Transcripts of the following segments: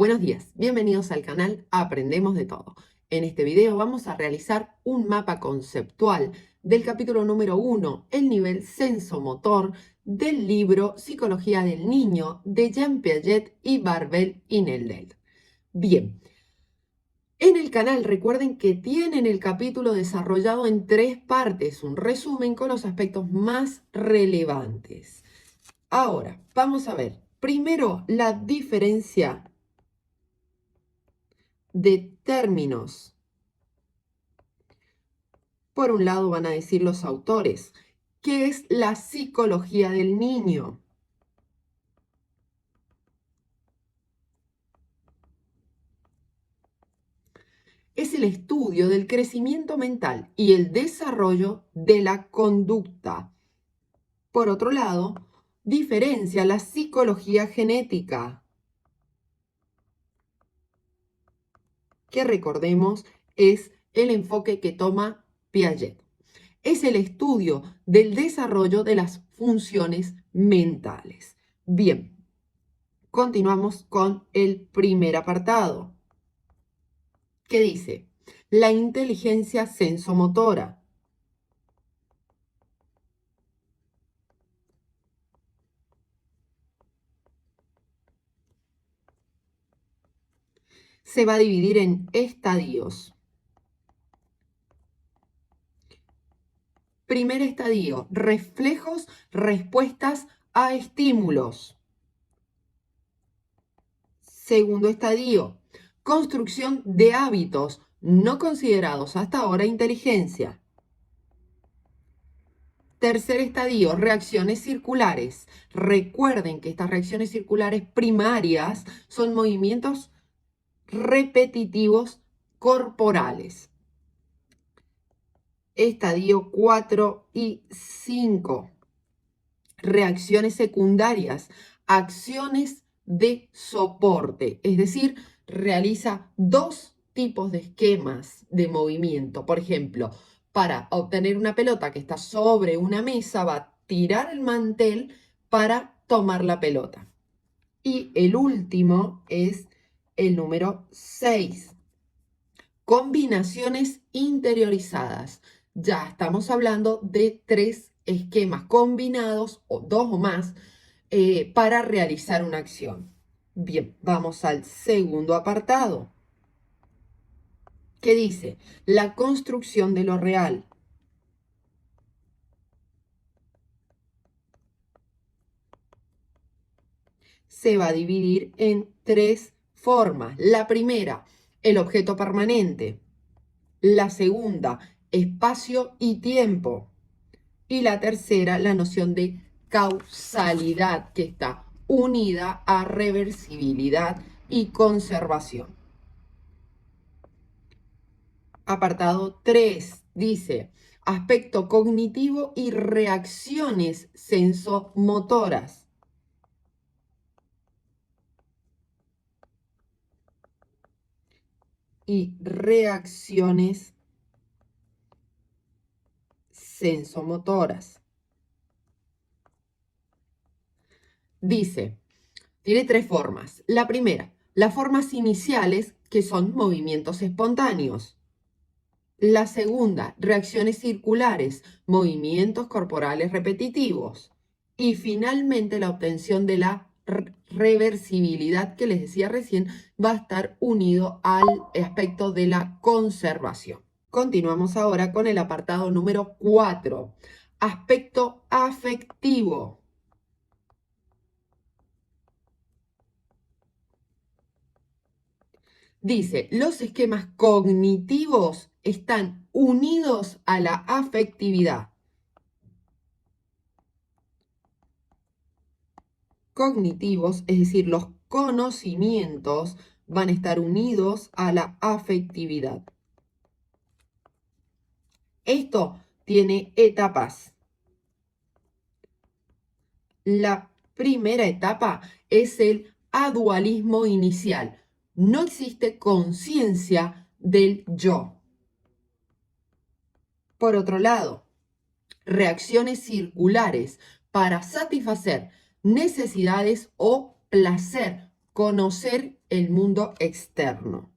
Buenos días, bienvenidos al canal Aprendemos de Todo. En este video vamos a realizar un mapa conceptual del capítulo número 1, el nivel sensomotor del libro Psicología del Niño de Jean Piaget y Barbel y Neldel. Bien, en el canal recuerden que tienen el capítulo desarrollado en 3 partes, un resumen con los aspectos más relevantes. Ahora, vamos a ver primero la diferencia de términos. Por un lado van a decir los autores, ¿qué es la psicología del niño? Es el estudio del crecimiento mental y el desarrollo de la conducta. Por otro lado, diferencia la psicología genética, que recordemos es el enfoque que toma Piaget. Es el estudio del desarrollo de las funciones mentales. Bien, continuamos con el primer apartado, que dice la inteligencia sensomotora. Se va a dividir en estadios. Primer estadio, reflejos, respuestas a estímulos. Segundo estadio, construcción de hábitos no considerados hasta ahora inteligencia. Tercer estadio, reacciones circulares. Recuerden que estas reacciones circulares primarias son movimientos repetitivos corporales. Estadio 4 y 5. Reacciones secundarias, acciones de soporte, es decir, realiza 2 tipos de esquemas de movimiento. Por ejemplo, para obtener una pelota que está sobre una mesa, va a tirar el mantel para tomar la pelota. Y el último es el número 6. Combinaciones interiorizadas. Ya estamos hablando de 3 esquemas combinados o 2 o más para realizar una acción. Bien, vamos al segundo apartado, que dice la construcción de lo real. Se va a dividir en 3 formas. La primera, el objeto permanente. La segunda, espacio y tiempo. Y la tercera, la noción de causalidad, que está unida a reversibilidad y conservación. Apartado 3 dice, aspecto cognitivo y reacciones sensomotoras. Y reacciones sensomotoras. Dice, tiene 3 formas. La primera, las formas iniciales, que son movimientos espontáneos. La segunda, reacciones circulares, movimientos corporales repetitivos. Y finalmente, la obtención de la reversibilidad, que les decía recién, va a estar unido al aspecto de la conservación. Continuamos ahora con el apartado número 4, aspecto afectivo. Dice, los esquemas cognitivos están unidos a la afectividad. Cognitivos, es decir, los conocimientos van a estar unidos a la afectividad. Esto tiene etapas. La primera etapa es el adualismo inicial. No existe conciencia del yo. Por otro lado, reacciones circulares para satisfacer necesidades o placer, conocer el mundo externo.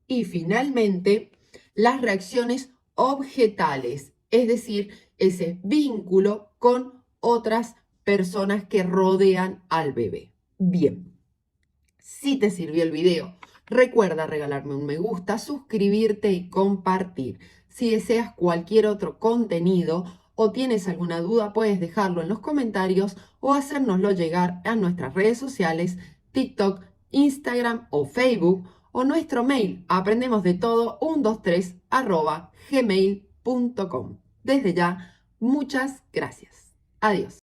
Y finalmente, las reacciones objetales, es decir, ese vínculo con otras personas que rodean al bebé. Bien, si te sirvió el video, recuerda regalarme un me gusta, suscribirte y compartir. Si deseas cualquier otro contenido o tienes alguna duda, puedes dejarlo en los comentarios o hacérnoslo llegar a nuestras redes sociales, TikTok, Instagram o Facebook, o nuestro mail aprendemosdetodo123@gmail.com. Desde ya, muchas gracias. Adiós.